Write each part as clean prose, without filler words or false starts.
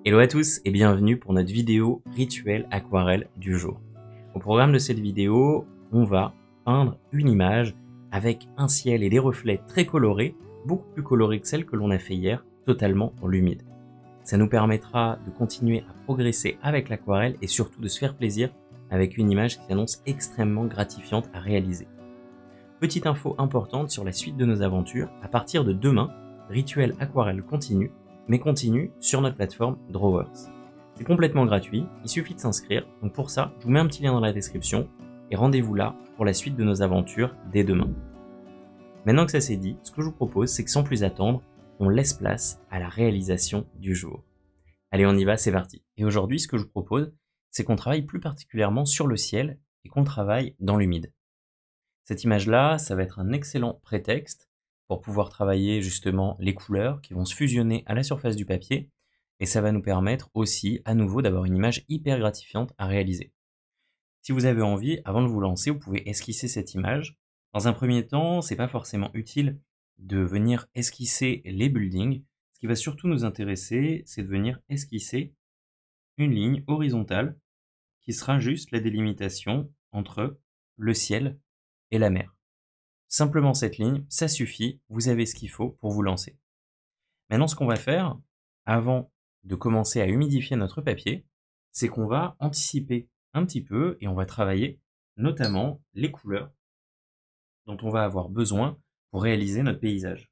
Hello à tous et bienvenue pour notre vidéo rituel aquarelle du jour. Au programme de cette vidéo, on va peindre une image avec un ciel et des reflets très colorés, beaucoup plus colorés que celle que l'on a fait hier, totalement dans l'humide. Ça nous permettra de continuer à progresser avec l'aquarelle et surtout de se faire plaisir avec une image qui s'annonce extrêmement gratifiante à réaliser. Petite info importante sur la suite de nos aventures, à partir de demain, Rituel Aquarelle continue, mais continue sur notre plateforme Drawers. C'est complètement gratuit, il suffit de s'inscrire, donc pour ça, je vous mets un petit lien dans la description, et rendez-vous là pour la suite de nos aventures dès demain. Maintenant que ça c'est dit, ce que je vous propose, c'est que sans plus attendre, on laisse place à la réalisation du jour. Allez, on y va, c'est parti. Et aujourd'hui, ce que je vous propose, c'est qu'on travaille plus particulièrement sur le ciel et qu'on travaille dans l'humide. Cette image-là, ça va être un excellent prétexte pour pouvoir travailler justement les couleurs qui vont se fusionner à la surface du papier, et ça va nous permettre aussi à nouveau d'avoir une image hyper gratifiante à réaliser. Si vous avez envie, avant de vous lancer, vous pouvez esquisser cette image. Dans un premier temps, c'est pas forcément utile de venir esquisser les buildings. Ce qui va surtout nous intéresser, c'est de venir esquisser une ligne horizontale qui sera juste la délimitation entre le ciel et la mer. Simplement cette ligne, ça suffit, vous avez ce qu'il faut pour vous lancer. Maintenant, ce qu'on va faire, avant de commencer à humidifier notre papier, c'est qu'on va anticiper un petit peu et on va travailler notamment les couleurs dont on va avoir besoin pour réaliser notre paysage.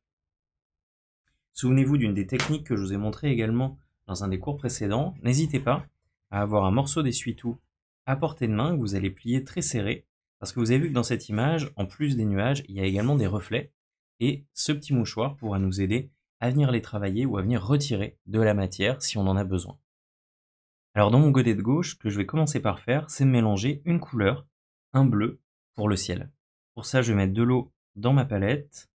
Souvenez-vous d'une des techniques que je vous ai montré également dans un des cours précédents, n'hésitez pas à avoir un morceau d'essuie-tout à portée de main que vous allez plier très serré, parce que vous avez vu que dans cette image, en plus des nuages, il y a également des reflets, et ce petit mouchoir pourra nous aider à venir les travailler ou à venir retirer de la matière si on en a besoin. Alors dans mon godet de gauche, ce que je vais commencer par faire, c'est mélanger une couleur, un bleu, pour le ciel. Pour ça, je vais mettre de l'eau dans ma palette,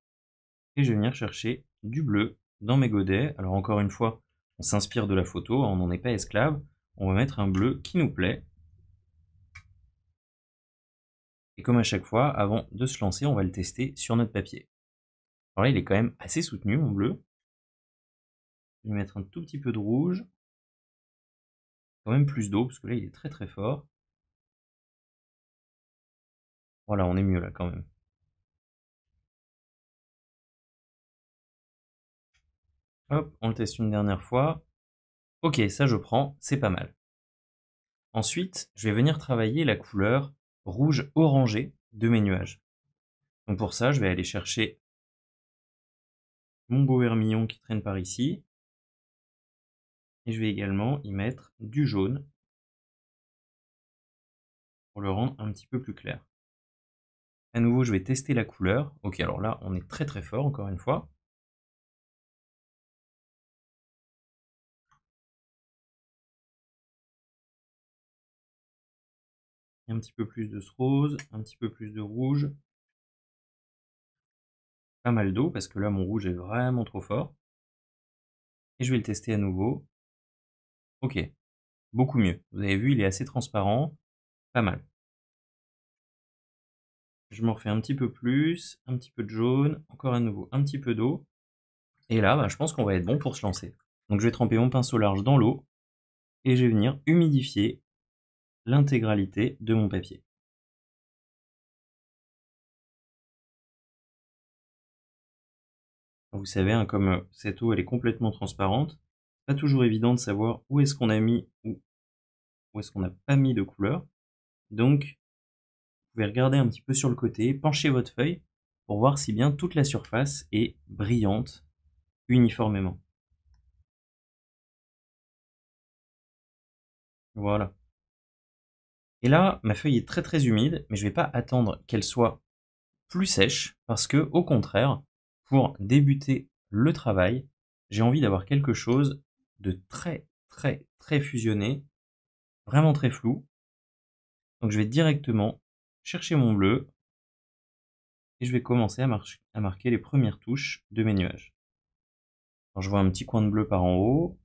et je vais venir chercher du bleu dans mes godets. Alors encore une fois, on s'inspire de la photo, on n'en est pas esclave, on va mettre un bleu qui nous plaît. Et comme à chaque fois, avant de se lancer, on va le tester sur notre papier. Alors là, il est quand même assez soutenu, mon bleu. Je vais mettre un tout petit peu de rouge. Quand même plus d'eau, parce que là, il est très très fort. Voilà, on est mieux là quand même. Hop, on le teste une dernière fois. Ok, ça je prends, c'est pas mal. Ensuite, je vais venir travailler la couleur rouge orangé de mes nuages. Donc pour ça, je vais aller chercher mon beau vermillon qui traîne par ici. Et je vais également y mettre du jaune pour le rendre un petit peu plus clair. À nouveau, je vais tester la couleur. Ok, alors là, on est très très fort, encore une fois. Un petit peu plus de ce rose, un petit peu plus de rouge. Pas mal d'eau, parce que là, mon rouge est vraiment trop fort. Et je vais le tester à nouveau. Ok, beaucoup mieux. Vous avez vu, il est assez transparent. Pas mal. Je m'en refais un petit peu plus, un petit peu de jaune, encore à nouveau un petit peu d'eau. Et là, je pense qu'on va être bon pour se lancer. Donc je vais tremper mon pinceau large dans l'eau et je vais venir humidifier l'intégralité de mon papier. Vous savez, hein, comme cette eau elle est complètement transparente, pas toujours évident de savoir où est-ce qu'on a mis ou où est-ce qu'on n'a pas mis de couleur. Donc, vous pouvez regarder un petit peu sur le côté, pencher votre feuille pour voir si bien toute la surface est brillante uniformément. Voilà. Et là, ma feuille est très très humide, mais je ne vais pas attendre qu'elle soit plus sèche, parce que au contraire, pour débuter le travail, j'ai envie d'avoir quelque chose de très très très fusionné, vraiment très flou. Donc je vais directement chercher mon bleu, et je vais commencer à marquer les premières touches de mes nuages. Alors je vois un petit coin de bleu par en haut.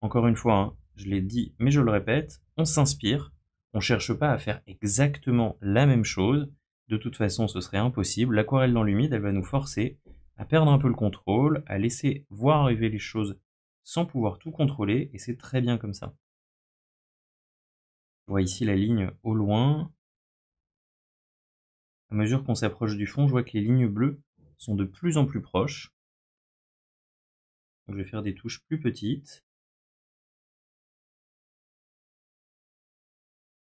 Encore une fois, hein, je l'ai dit, mais je le répète, on s'inspire, on cherche pas à faire exactement la même chose. De toute façon, ce serait impossible. L'aquarelle dans l'humide, elle va nous forcer à perdre un peu le contrôle, à laisser voir arriver les choses sans pouvoir tout contrôler, et c'est très bien comme ça. Je vois ici la ligne au loin. À mesure qu'on s'approche du fond, je vois que les lignes bleues sont de plus en plus proches. Donc je vais faire des touches plus petites.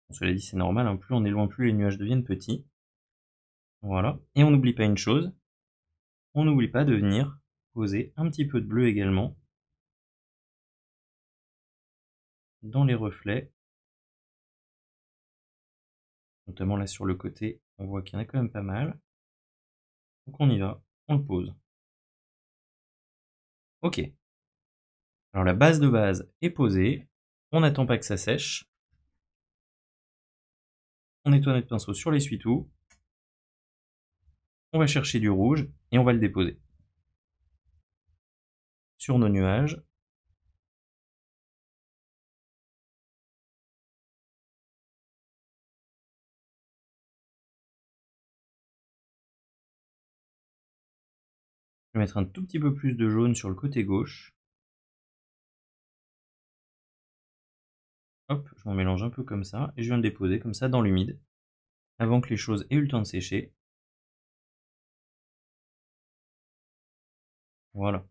Bon, cela dit, c'est normal, hein, plus on est loin, plus les nuages deviennent petits. Voilà. Et on n'oublie pas une chose, on n'oublie pas de venir poser un petit peu de bleu également dans les reflets. Notamment là sur le côté, on voit qu'il y en a quand même pas mal. Donc on y va, on le pose. Ok. Alors la base de base est posée, on n'attend pas que ça sèche. On nettoie notre pinceau sur l'essuie-tout. On va chercher du rouge et on va le déposer sur nos nuages. Je vais mettre un tout petit peu plus de jaune sur le côté gauche. Hop, je m'en mélange un peu comme ça et je viens le déposer comme ça dans l'humide avant que les choses aient eu le temps de sécher. Voilà.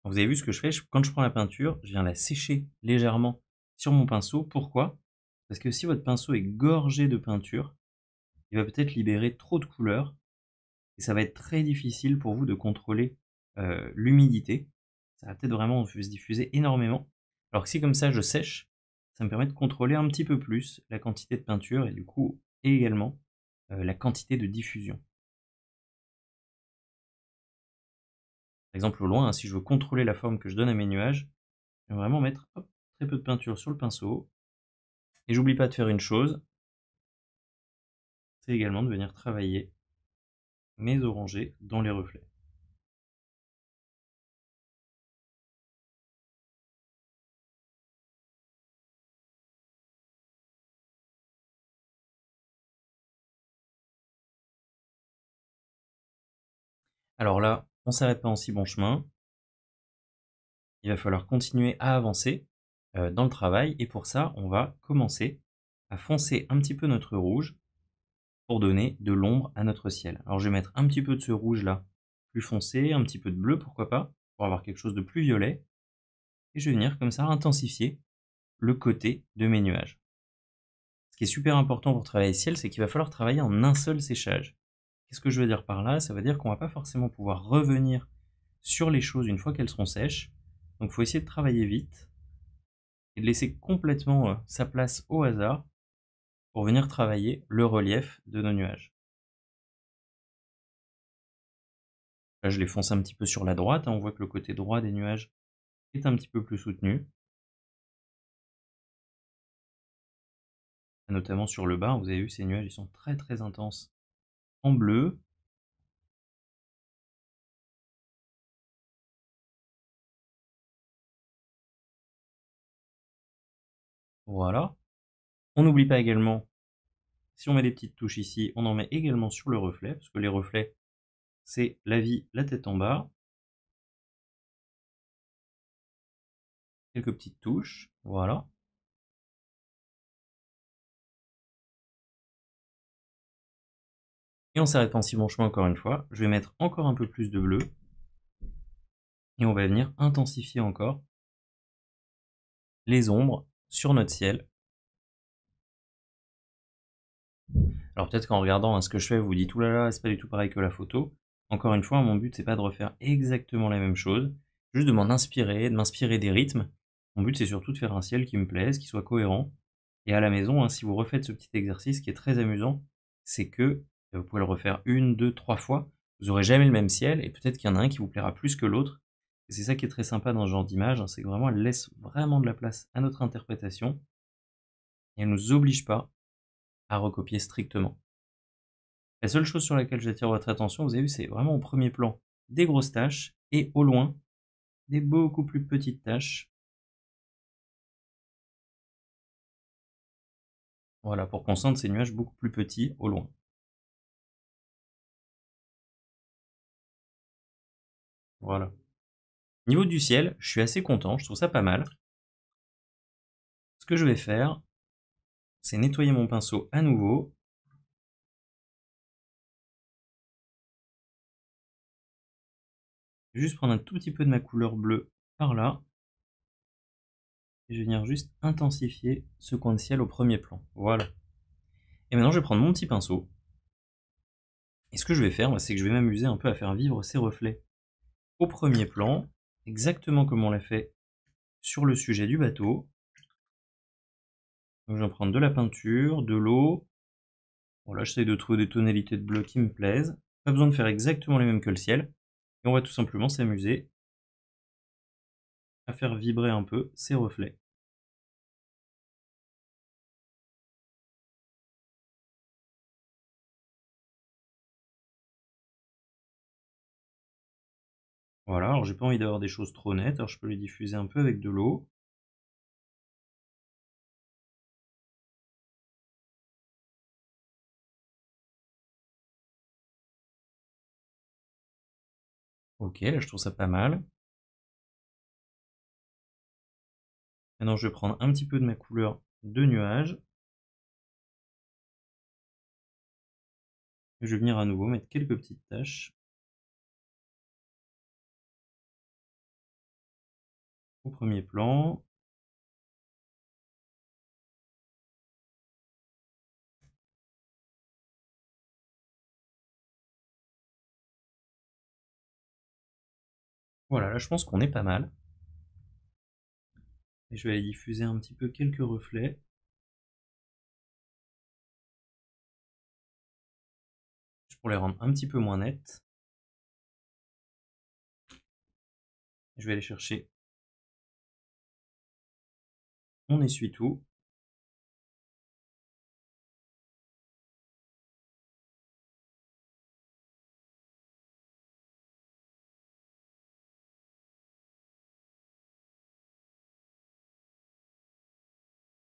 Vous avez vu ce que je fais? Quand je prends la peinture, je viens la sécher légèrement sur mon pinceau. Pourquoi? Parce que si votre pinceau est gorgé de peinture, il va peut-être libérer trop de couleurs et ça va être très difficile pour vous de contrôler l'humidité. Ça va peut-être vraiment se diffuser énormément. Alors que si comme ça je sèche, ça me permet de contrôler un petit peu plus la quantité de peinture et du coup également la quantité de diffusion. Par exemple au loin, hein, si je veux contrôler la forme que je donne à mes nuages, je vais vraiment mettre hop, très peu de peinture sur le pinceau. Et j'oublie pas de faire une chose, c'est également de venir travailler mes orangés dans les reflets. Alors là, on s'arrête pas en si bon chemin. Il va falloir continuer à avancer dans le travail et pour ça, on va commencer à foncer un petit peu notre rouge pour donner de l'ombre à notre ciel. Alors je vais mettre un petit peu de ce rouge là plus foncé, un petit peu de bleu pourquoi pas, pour avoir quelque chose de plus violet. Et je vais venir comme ça intensifier le côté de mes nuages. Ce qui est super important pour travailler le ciel, c'est qu'il va falloir travailler en un seul séchage. Qu'est-ce que je veux dire par là? Ça veut dire qu'on va pas forcément pouvoir revenir sur les choses une fois qu'elles seront sèches. Donc il faut essayer de travailler vite et de laisser complètement sa place au hasard pour venir travailler le relief de nos nuages. Là, je les fonce un petit peu sur la droite, hein, on voit que le côté droit des nuages est un petit peu plus soutenu. Notamment sur le bas, vous avez vu, ces nuages ils sont très très intenses en bleu. Voilà. On n'oublie pas également, si on met des petites touches ici, on en met également sur le reflet, parce que les reflets, c'est la vie, la tête en bas. Quelques petites touches, voilà. Et on s'arrête pas en si bon chemin encore une fois. Je vais mettre encore un peu plus de bleu. Et on va venir intensifier encore les ombres sur notre ciel. Alors peut-être qu'en regardant hein, ce que je fais, vous vous dites oulala, c'est pas du tout pareil que la photo. Encore une fois, mon but c'est pas de refaire exactement la même chose, juste de m'en inspirer, de m'inspirer des rythmes. Mon but c'est surtout de faire un ciel qui me plaise, qui soit cohérent. Et à la maison, hein, si vous refaites ce petit exercice, ce qui est très amusant, c'est que vous pouvez le refaire une, deux, trois fois. Vous aurez jamais le même ciel et peut-être qu'il y en a un qui vous plaira plus que l'autre. Et c'est ça qui est très sympa dans ce genre d'image, hein, c'est que vraiment elle laisse vraiment de la place à notre interprétation et elle nous oblige pas à recopier strictement. La seule chose sur laquelle j'attire votre attention, vous avez vu, c'est vraiment au premier plan des grosses taches et au loin des beaucoup plus petites taches. Voilà, pour qu'on sente ces nuages beaucoup plus petits au loin. Voilà. Niveau du ciel, je suis assez content, je trouve ça pas mal. Ce que je vais faire, c'est nettoyer mon pinceau à nouveau. Juste prendre un tout petit peu de ma couleur bleue par là. Et je vais venir juste intensifier ce coin de ciel au premier plan. Voilà. Et maintenant, je vais prendre mon petit pinceau. Et ce que je vais faire, c'est que je vais m'amuser un peu à faire vivre ces reflets au premier plan, exactement comme on l'a fait sur le sujet du bateau. Donc je vais prendre de la peinture, de l'eau. Voilà, j'essaie de trouver des tonalités de bleu qui me plaisent. Pas besoin de faire exactement les mêmes que le ciel. Et on va tout simplement s'amuser à faire vibrer un peu ces reflets. Voilà, alors j'ai pas envie d'avoir des choses trop nettes, alors je peux les diffuser un peu avec de l'eau. Ok, là je trouve ça pas mal. Maintenant je vais prendre un petit peu de ma couleur de nuage. Et je vais venir à nouveau mettre quelques petites taches au premier plan. Voilà, là je pense qu'on est pas mal. Et je vais aller diffuser un petit peu quelques reflets. Pour les rendre un petit peu moins nets. Je vais aller chercher mon essuie-tout.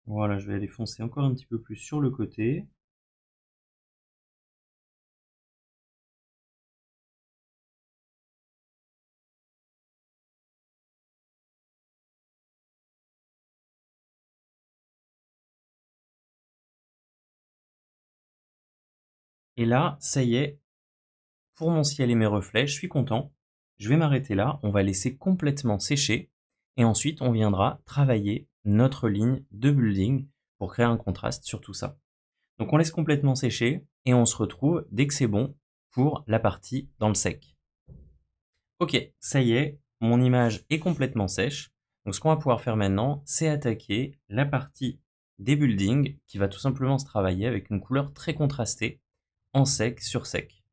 Voilà, je vais aller foncer encore un petit peu plus sur le côté. Et là, ça y est, pour mon ciel et mes reflets, je suis content. Je vais m'arrêter là, on va laisser complètement sécher. Et ensuite, on viendra travailler notre ligne de building pour créer un contraste sur tout ça. Donc on laisse complètement sécher et on se retrouve dès que c'est bon pour la partie dans le sec. Ok, ça y est, mon image est complètement sèche. Donc ce qu'on va pouvoir faire maintenant, c'est attaquer la partie des buildings qui va tout simplement se travailler avec une couleur très contrastée en sec sur sec.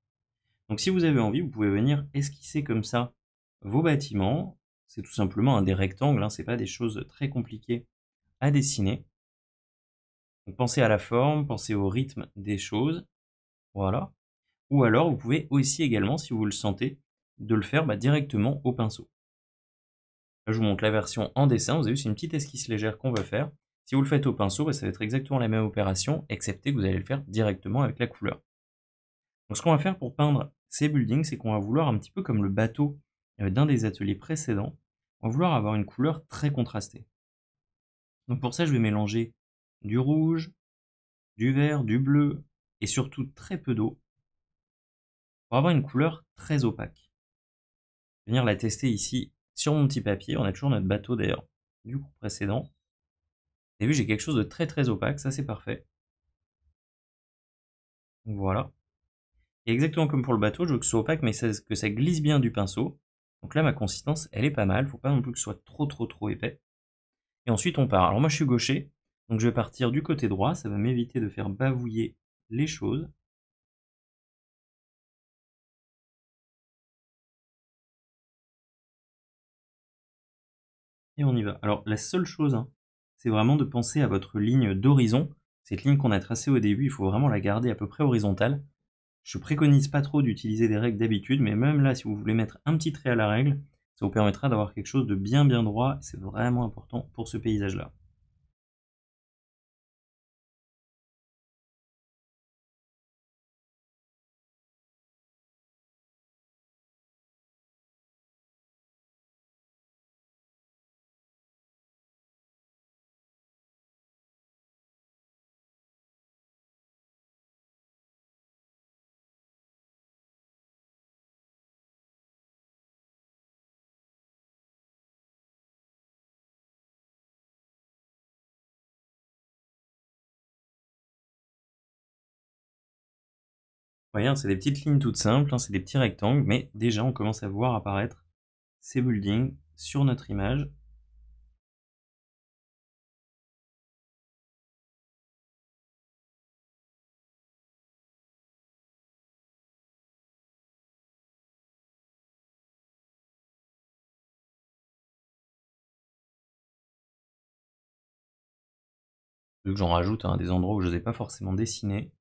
Donc si vous avez envie, vous pouvez venir esquisser comme ça vos bâtiments. C'est tout simplement des rectangles, hein, c'est pas des choses très compliquées à dessiner. Donc pensez à la forme, pensez au rythme des choses, voilà. Ou alors vous pouvez aussi également, si vous le sentez, de le faire directement au pinceau. Là, je vous montre la version en dessin. Vous avez vu, c'est une petite esquisse légère qu'on va faire. Si vous le faites au pinceau, ça va être exactement la même opération, excepté que vous allez le faire directement avec la couleur. Donc, ce qu'on va faire pour peindre ces buildings, c'est qu'on va vouloir, un petit peu comme le bateau d'un des ateliers précédents, on va vouloir avoir une couleur très contrastée. Donc, pour ça, je vais mélanger du rouge, du vert, du bleu et surtout très peu d'eau pour avoir une couleur très opaque. Je vais venir la tester ici sur mon petit papier. On a toujours notre bateau d'ailleurs du coup précédent. Vous avez vu, j'ai quelque chose de très très opaque, ça c'est parfait. Voilà. Et exactement comme pour le bateau, je veux que ce soit opaque, mais que ça glisse bien du pinceau. Donc là, ma consistance, elle est pas mal. Faut pas non plus que ce soit trop épais. Et ensuite, on part. Alors moi, je suis gaucher, donc je vais partir du côté droit. Ça va m'éviter de faire bavouiller les choses. Et on y va. Alors la seule chose, hein, c'est vraiment de penser à votre ligne d'horizon. Cette ligne qu'on a tracée au début, il faut vraiment la garder à peu près horizontale. Je préconise pas trop d'utiliser des règles d'habitude, mais même là, si vous voulez mettre un petit trait à la règle, ça vous permettra d'avoir quelque chose de bien droit. C'est vraiment important pour ce paysage-là. Voyez, c'est des petites lignes toutes simples, hein, c'est des petits rectangles, mais déjà on commence à voir apparaître ces buildings sur notre image. Donc j'en rajoute à des endroits où je ne les ai pas forcément dessinés.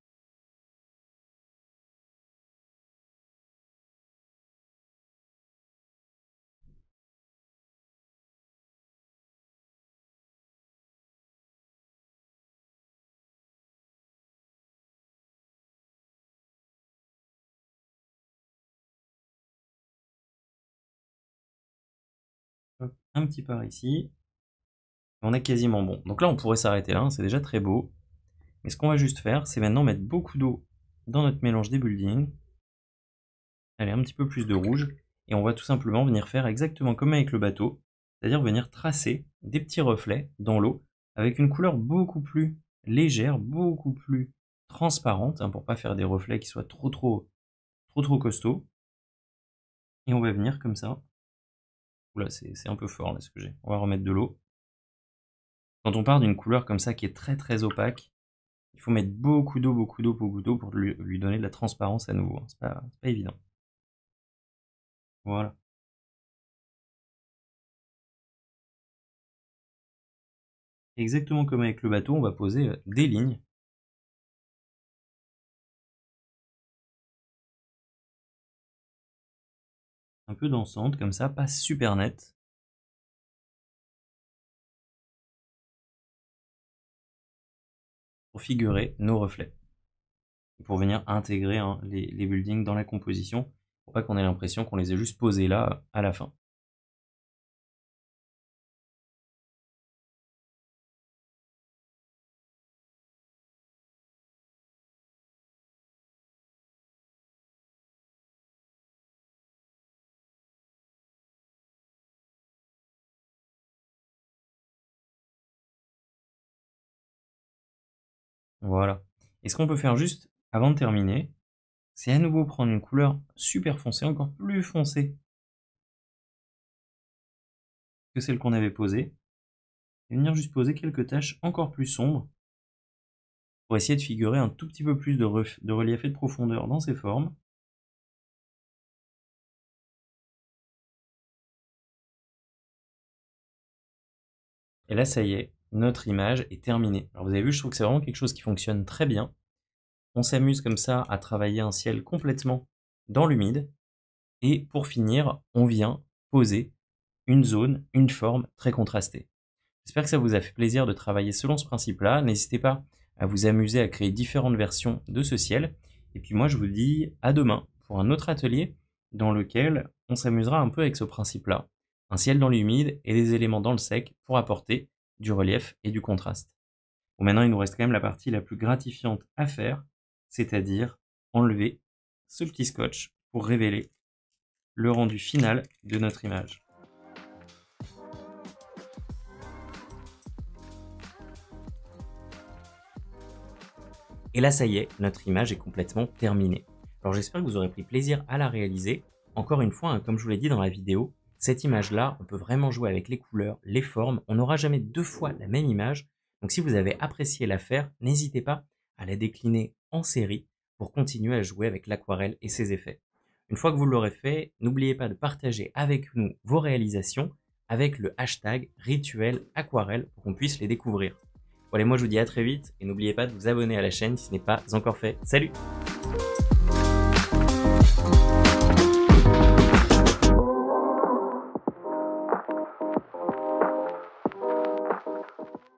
Hop, un petit par ici. On est quasiment bon. Donc là, on pourrait s'arrêter là, hein, c'est déjà très beau. Mais ce qu'on va juste faire, c'est maintenant mettre beaucoup d'eau dans notre mélange des buildings. Allez, un petit peu plus de rouge. Et on va tout simplement venir faire exactement comme avec le bateau, c'est-à-dire venir tracer des petits reflets dans l'eau avec une couleur beaucoup plus légère, beaucoup plus transparente, hein, pour pas faire des reflets qui soient trop costauds. Et on va venir comme ça. Oula, c'est un peu fort là ce que j'ai. On va remettre de l'eau. Quand on part d'une couleur comme ça qui est très opaque, il faut mettre beaucoup d'eau pour lui donner de la transparence à nouveau, hein. C'est pas évident. Voilà. Exactement comme avec le bateau, on va poser des lignes. Un peu dansantes comme ça, pas super nettes. Pour figurer nos reflets. Pour venir intégrer, hein, les buildings dans la composition, pour pas qu'on ait l'impression qu'on les ait juste posés là à la fin. Voilà. Et ce qu'on peut faire juste avant de terminer, c'est à nouveau prendre une couleur super foncée, encore plus foncée que celle qu'on avait posée, et venir juste poser quelques taches encore plus sombres pour essayer de figurer un tout petit peu plus de relief et de profondeur dans ces formes. Et là, ça y est, notre image est terminée. Alors vous avez vu, je trouve que c'est vraiment quelque chose qui fonctionne très bien. On s'amuse comme ça à travailler un ciel complètement dans l'humide. Et pour finir, on vient poser une zone, une forme très contrastée. J'espère que ça vous a fait plaisir de travailler selon ce principe-là. N'hésitez pas à vous amuser à créer différentes versions de ce ciel. Et puis moi, je vous dis à demain pour un autre atelier dans lequel on s'amusera un peu avec ce principe-là. Un ciel dans l'humide et des éléments dans le sec pour apporter du relief et du contraste. Bon, maintenant, il nous reste quand même la partie la plus gratifiante à faire, c'est-à-dire enlever ce petit scotch pour révéler le rendu final de notre image. Et là, ça y est, notre image est complètement terminée. Alors j'espère que vous aurez pris plaisir à la réaliser. Encore une fois, hein, comme je vous l'ai dit dans la vidéo, cette image-là, on peut vraiment jouer avec les couleurs, les formes. On n'aura jamais deux fois la même image. Donc si vous avez apprécié la faire, n'hésitez pas à la décliner en série pour continuer à jouer avec l'aquarelle et ses effets. Une fois que vous l'aurez fait, n'oubliez pas de partager avec nous vos réalisations avec le hashtag #rituelaquarelle pour qu'on puisse les découvrir. Bon allez, moi je vous dis à très vite et n'oubliez pas de vous abonner à la chaîne si ce n'est pas encore fait. Salut!